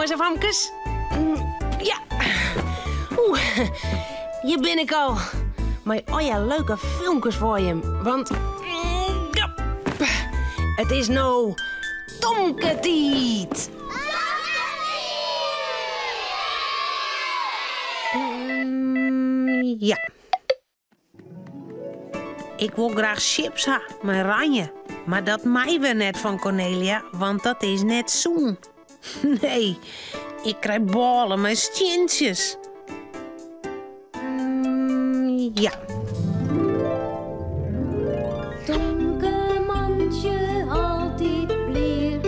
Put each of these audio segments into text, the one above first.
Jongens en famkes. Ja. Hier ben ik al. Maar ja, leuke filmpjes voor je. Want... ja, het is nou... Tomketiet. Ja. Ik wil graag chips ha, met ranje. Maar dat mij weer net van Cornelia, want dat is net zoen. Nee, ik krijg ballen met stjintjes. Ja. Tomke mandje altijd blier.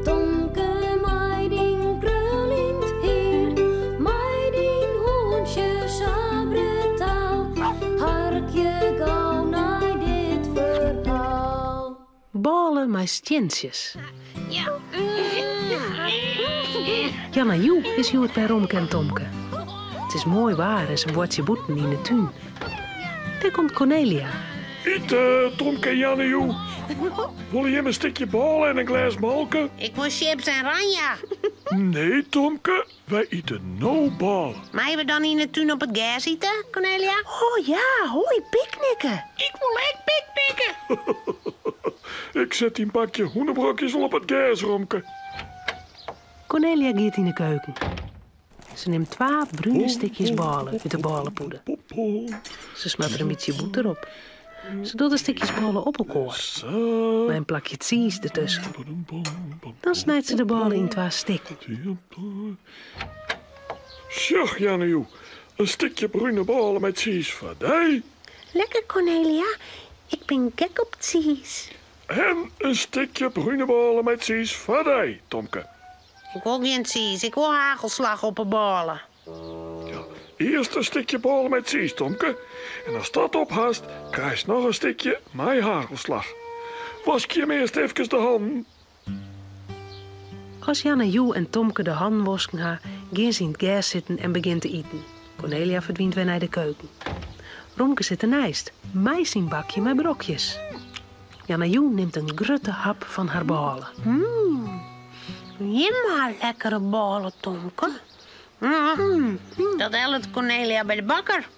Tomke meiding krulint hier. Meiding hoentje sabretaal. Harkje gauw naar dit verhaal. Ballen met stjintjes. Ja. Janna Joe is het bij Romke en Tomke. Het is mooi waar en ze wordt je boeten in de tuin. Daar komt Cornelia. Tomke en Janne, wil je een stukje bal en een glas melken? Ik wil chips en ranja. Nee, Tomke, wij eten no bal. Maar we dan in de tuin op het gas eten, Cornelia? Oh ja, hoi, picknicken. Ik wil echt picknicken. Ik zet een pakje hoenderbrokjes al op het gas, Romke. Cornelia gaat in de keuken. Ze neemt 2 bruine stukjes balen uit de balenpoeder. Ze smet er een beetje boter op. Ze doet de stukjes ballen op elkaar. Met een plakje cheese ertussen. Dan snijdt ze de ballen in 2 stukken. Zo, Janne, een stukje bruine ballen met cheese voor die. Lekker, Cornelia. Ik ben gek op cheese. En een stukje bruine ballen met cheese voor die, Tomke. Ik wil geen cheese, ik wil hagelslag op de ballen. Ja, eerst een stukje ballen met cheese, Tomke. En als dat ophast, krijg je nog een stukje met hagelslag. Was je hem eerst even de handen? Als Janne Joe en Tomke de handen wasken gaan, gaan ze in het gas zitten en begint te eten. Cornelia verdwijnt weer naar de keuken. Romke zit ernaast, mij zijn bakje met brokjes. Janne Joe neemt een grote hap van haar ballen. Jemma, lekkere ballen, Tomke. Dat helpt Cornelia bij de bakker.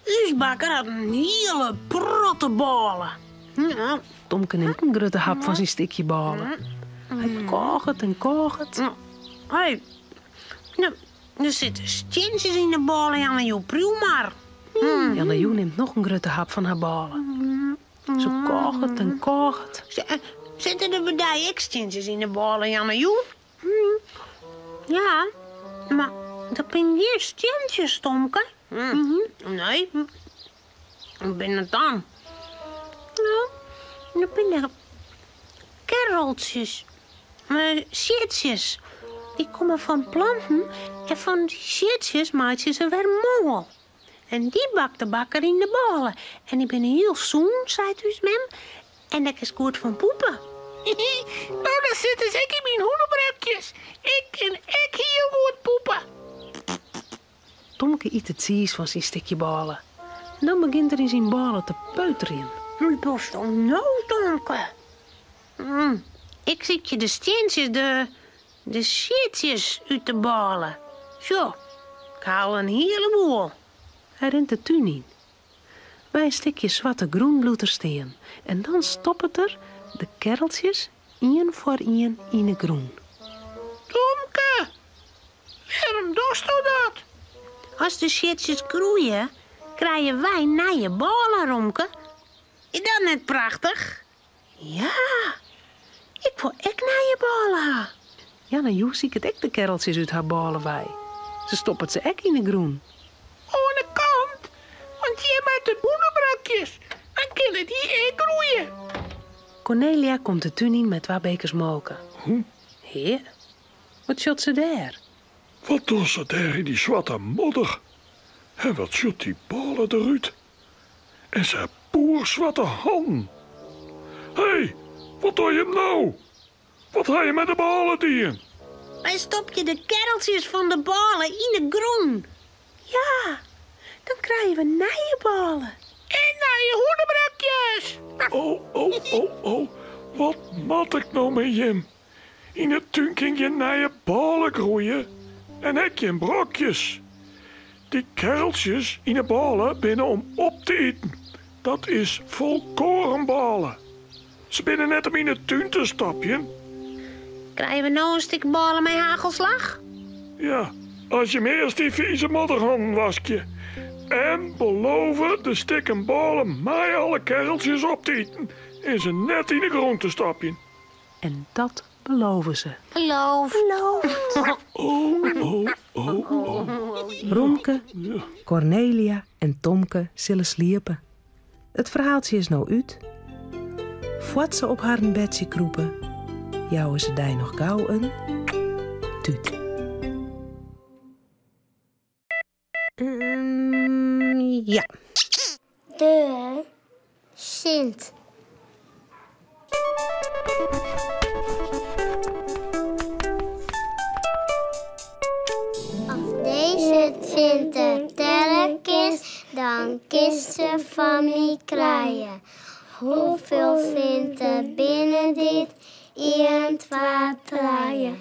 Uw bakker had een hele protte ballen. Ja. Tomke neemt een grote hap van zijn stukje ballen. Hij kookt en kookt. Hé, er zitten stjintjes in de ballen, Janne Joe, pruw maar. Janne Joe neemt nog een grote hap van haar ballen. Ze kookt en kookt. Zitten er bij die stjintjes in de ballen, Janne Joe? Ja, maar dat ben geen stjintjes, Tomke. Nee. Wat ben het dan? Nou, dat ben er kereltjes. Shitjes. Die komen van planten en van die shitjes maakt ze weer mol. En die bakt de bakker in de ballen. En die ben heel zoen, zei dus mem. En dat is goed van poepen. Nou, dan zitten zeker in mijn hoenderbrokjes. Ik kan echt heel goed poepen. Tomke eet het cheese van zijn stukje ballen. En dan begint er in zijn ballen te peuteren. Hoe doe je nou, Tomke? Ik zie je de steentjes, de shitjes uit de ballen. Zo, ik haal een heleboel. Hij rent de tuin in. Bij een stukje zwarte groenbloed steen. En dan stoppen er de kereltjes één voor één in de groen. Tomke, waarom doe je dat? Als de shitjes groeien, krijgen wij nieuwe ballen, Romke. Is dat net prachtig? Ja, ik wil echt nieuwe ballen. Janne Joe ziet het echt de kereltjes uit haar ballen bij. Ze stoppen ze echt in de groen. Aan de kant, want je met de hoenderbrokjes, dan kunnen die echt groeien. Cornelia komt de tuin in met 2 bekers molken. Heer, wat shot ze daar? Wat doen ze daar in die zwarte modder? En wat shot die ballen eruit? En ze poer zwarte handen. Hé, wat doe je nou? Wat ga je met de ballen doen? Wij stop je de kereltjes van de ballen in de groen. Ja, dan krijgen we nieuwe ballen. En naar je hoenderbrokjes. Oh. Wat mat ik nou met Jim? In het tuin kun je nieuwe ballen groeien en heb je brokjes. Die kereltjes in de ballen binnen om op te eten. Dat is volkorenballen. Ze binnen net om in de tuin te stapjen. Krijgen we nou een stuk ballen met hagelslag? Ja, als je me eerst die vieze modderhanden waskje. En beloven de stikken ballen mij alle kereltjes op te eten. En ze net in de grond te stapjen. En dat beloven ze. Beloof. Romke, Cornelia en Tomke zullen sliepen. Het verhaaltje is nou uit. Voordat ze op haar bedje kroepen, jouwen ze daar nog gauw een tuut. Ja. De Sint. Als deze Sint er sterk is, dan kist ze van mij kraaien. Hoeveel vindt er binnen dit? 1, 2, 3. Oh nee,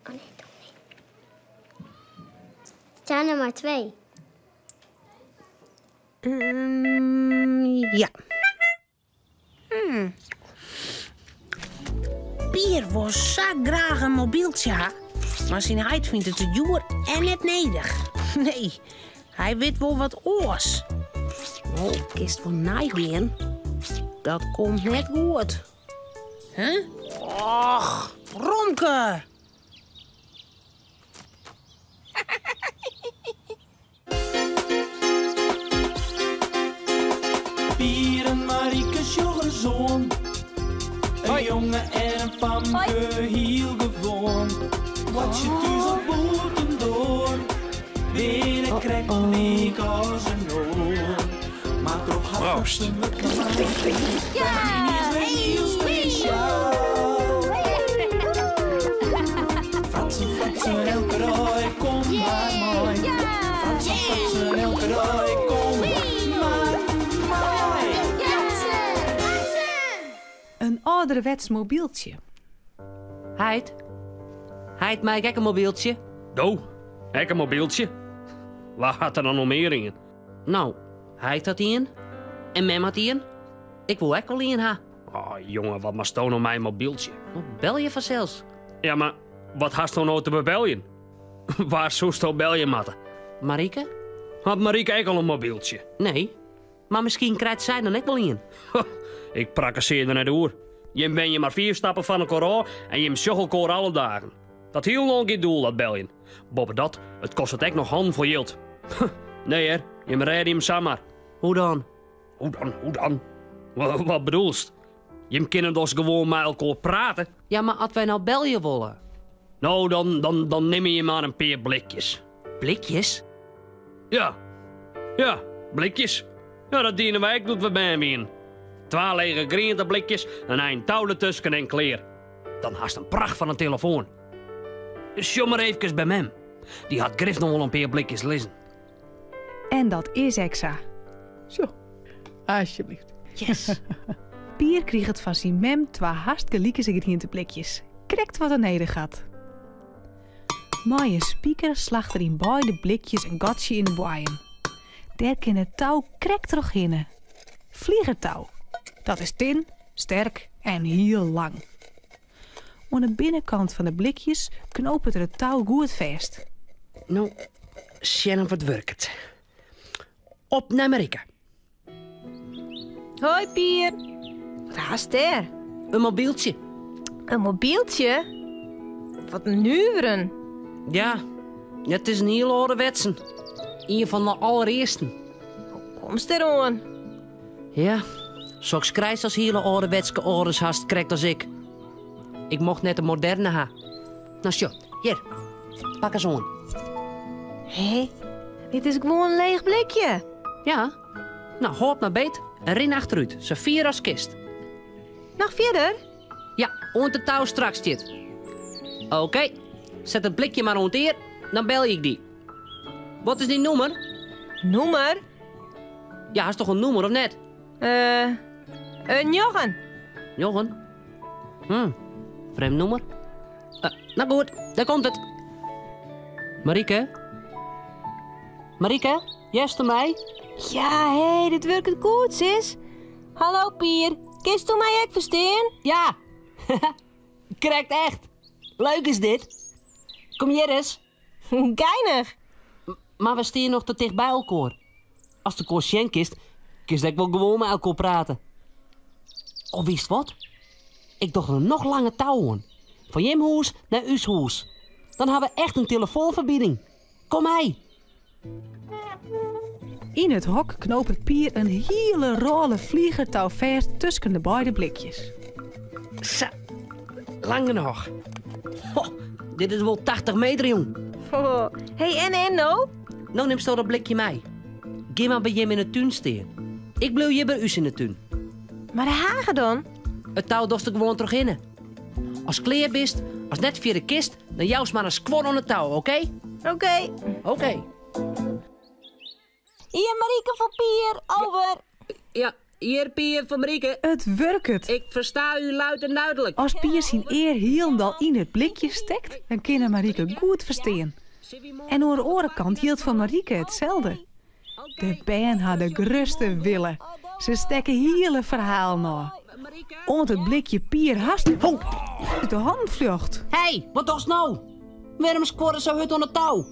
toch niet. Het zijn er maar 2. Ja. Pier was zo graag een mobieltje, ha? Maar zijn heid vindt het te duur en net nedig. Nee, hij weet wel wat oors. Oh, kist voor nijgween. Dat komt net goed. Huh? Och, Romke. Pier en Mariekes jongezoon. Een jongen en een famke heel gewoon. Wat je thuis op boten door. Weer krijgt een week als een oor. Maar toch had ze me klaar. Ja, heel speciaal. Fratsen, elke rij, kom maar mooi. Fratsen, elke rij, kom maar mooi. Een ouderwets mobieltje. Heid mij gek een mobieltje. Doe, ik een mobieltje. Waar gaat er dan nog meer in? Nou, heid had een. En mem had een. Ik wil ook wel een ha. Oh, jongen, wat maar stoon op mijn mobieltje. Bel je vanzelfs. Ja, maar wat hast nou te bebeljen? Waar zoest al bel je, matten? Marieke? Had Marieke ook al een mobieltje? Nee. Maar misschien krijgt zij dan ook wel een. Ik prakkeseer er net door. Je ben je maar 4 stappen van elkaar af en je sjogelkoor alle dagen. Dat heel lang geen doel, dat beljen. Boven dat, het kost het echt nog hand voor jild. Nee, hè, je rijdt hem samen. Hoe dan? Hoe dan? Wat bedoelst? Je kunnen dus gewoon met elkaar praten. Ja, maar als wij nou belje willen. Nou, dan neem je maar een paar blikjes. Blikjes? Ja, blikjes. Ja, dat dienen wij ook, doet we bij hem. 2 lege groenteblikjes en een touw ertussen en kleer. Dan haast een pracht van een telefoon. Sjom maar even bij mem. Die had Griff nog wel een paar blikjes lezen. En dat is Exa. Zo, alsjeblieft. Yes. Pier kreeg het van zijn mem 2 hartstikke lieke sigarettenblikjes. Krekt wat er neder gaat. Mooie speaker slacht er in beide blikjes een gatje in de boeien. Daar kan het touw krekt terug in. Vliegertouw. Dat is tin, sterk en heel lang. Aan de binnenkant van de blikjes knopen er het touw goed vast. Nou, Shannon wat werkt. Op naar Marieke. Hoi Pier. Wat haast er? Een mobieltje. Een mobieltje? Wat een nuren. Ja, het is een heel ouderwetsen. Een van de allereerste. Hoe komst er aan? Ja, zoals krijgt als hele ouderwetske ouders haast krijgt als ik. Ik mocht net een moderne ha. Nou, zo, hier. Pak eens aan. Hé, dit is gewoon een leeg blikje. Ja. Nou, hoop naar beet en ren achteruit. Zo 4 als kist. Nog verder? Ja, ont de touw straks dit. Oké, zet het blikje maar rond hier, dan bel ik die. Wat is die nummer? Nummer? Ja, is toch een nummer of net? Een Jochen. Jochen? Vreemd nummer? Nou goed, daar komt het. Marieke? Marieke, juist aan mij? Ja, hé, dit werkt goed, sis. Hallo, Pier. Kist u mij ook verstaan? Ja. Correct, echt. Leuk is dit. Kom hier eens. Geinig. Maar we staan nog te dicht bij elkaar. Als de koosjenk is, kist ik wel gewoon met elkaar praten. Oh, wist wat? Ik dacht er nog lange touwen. Van jem huis naar uw huis. Dan hebben we echt een telefoonverbinding. Kom mee. In het hok knoopt Pier een hele rolle vliegertouw vast tussen de beide blikjes. Zo, lang nog. Oh, dit is wel 80 meter, jong. Oh. Hey, en nou? Nou neem zo dat blikje mee. Ga maar bij jem in de tuin staan. Ik blijf hier bij u in de tuin. Maar de hagen dan? Het touw dorst er gewoon terug in. Als kleer bist, als net via de kist, dan jouws maar een squad aan het touw, oké? Oké. Oké. Hier, Marieke van Pier, over. Ja, hier Pier van Marieke. Het werkt. Ik versta u luid en duidelijk. Als Pier zijn eer hielendal in het blikje stekt, dan kan Marieke goed verstaan. En aan de orenkant hield van Marieke hetzelfde. De band had de grootste willen. Ze stekken hele verhaal na. Om het blikje Pier haast uit de hand vlucht. Hey, wat was nou? Waarom squadden zo hut aan het touw?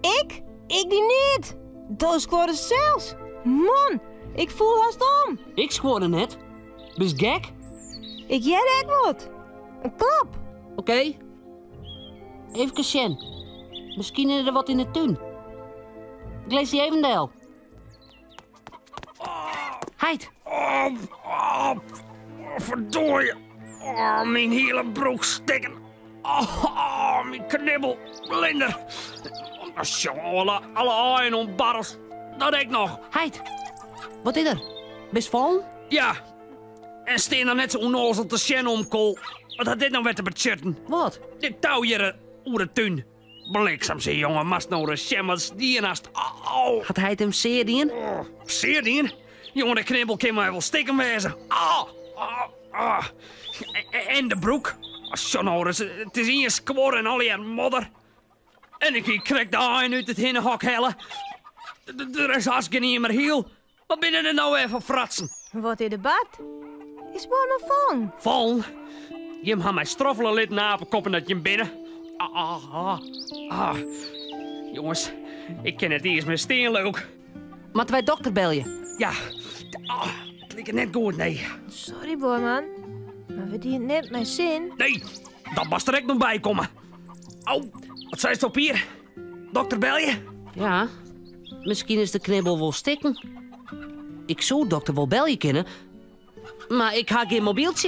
Ik? Ik die niet. Dat squadden zelfs. Man, ik voel haast om. Ik squadde net. Bist gek? Ik jij wat. Een klap. Oké. Even Sjen. Misschien is er wat in de tuin. Ik lees die even deel. Heid. Verdorie. Oh, mijn hele broek stikken. Oh, mijn knibbel. Blinder. Alle aaien om barrels. Dat ik nog. Heid. Wat is er? Best vol? Ja. En steen dan net zo onnozel te Sjen omkool. Wat had dit nou weer te betjutten? Wat? Dit touw hier oer de tuin. Bliksem, ze jongen, mast nou de Sjen wat stienast. Oh. Had hij het hem zeer in? Zeer in? Jongen, de knibbel kan mij wel stikken wezen. En de broek. Het is in je squor en al je modder. En ik krijg de aaien uit het hinnenhok hellen. Er is hartstikke niet meer heel. Wat binnen er nou even fratsen? Wat in de bad? Is wel een van. Van? Je hebt mij stroffelen lid na apenkoppen dat je hem binnen. Jongens, ik ken het eerst met steenleuk. Maar wij dokter bel je? Ja, het lijkt net goed, nee. Sorry, boorman. Maar we dienen net mijn zin. Nee, dat was er echt nog bij komen. Oh, wat zei je op hier? Dokter bel je? Ja, misschien is de knibbel wel stikken. Ik zou dokter wel bel je kennen, maar ik ha geen mobieltje.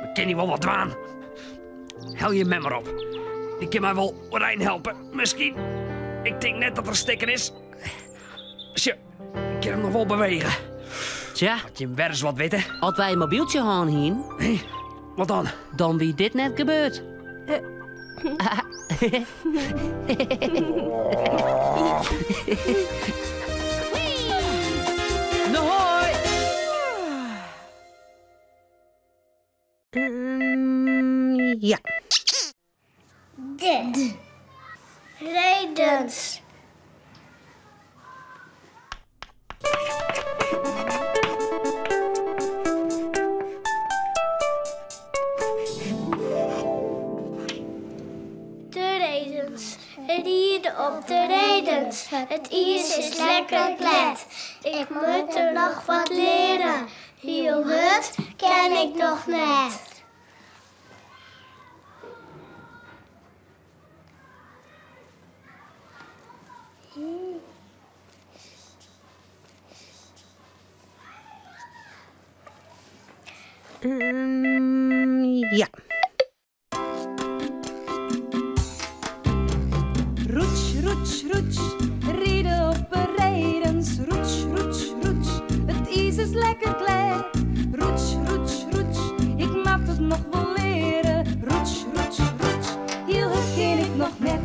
Ik ken niet wel wat dwaan. Hel je met maar op. Ik kan mij wel Rijn helpen, misschien. Ik denk net dat er stikken is. Ik kan hem nog wel bewegen. Tja. Dat je hem weer eens wat weten. Als wij een mobieltje gaan hier... Hey, wat dan? Dan wie dit net gebeurt. Hoi! Ja. Dit. Redens. De redens. Rieden op de redens. Het ijs is lekker glad. Ik moet er nog wat leren. Heel het ken ik nog net. Ja. Roets, roets, roets, rieden op de rijdens. Roets, roets, roets, het ijs is lekker glad. Roets, roets, roets, ik mag het nog wel leren. Roets, roets, roets, heel het ken ik nog net.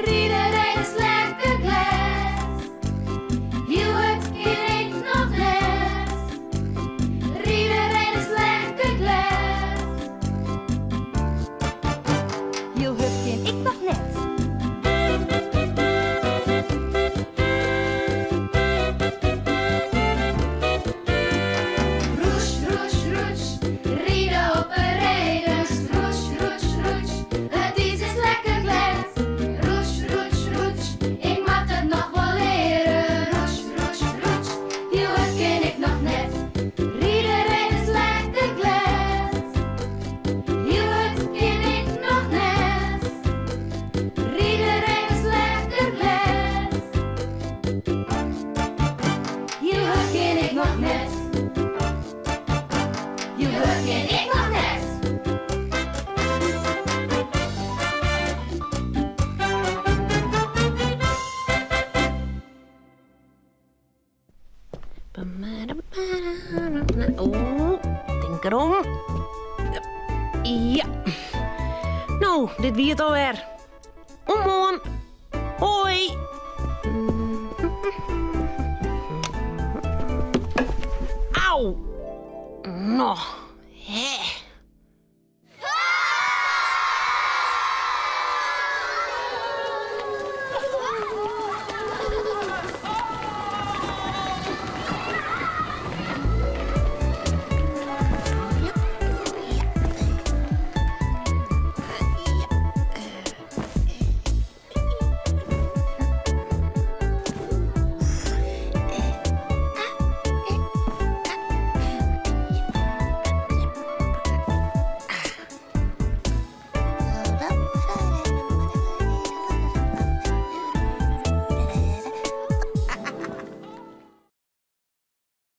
Rieden rijden is lekker glad. Heel het ken ik nog net. Rieden denk erom. Ja. Nou, dit wie het alweer. Omhoorn. Hoi. Auw. Nou, hè.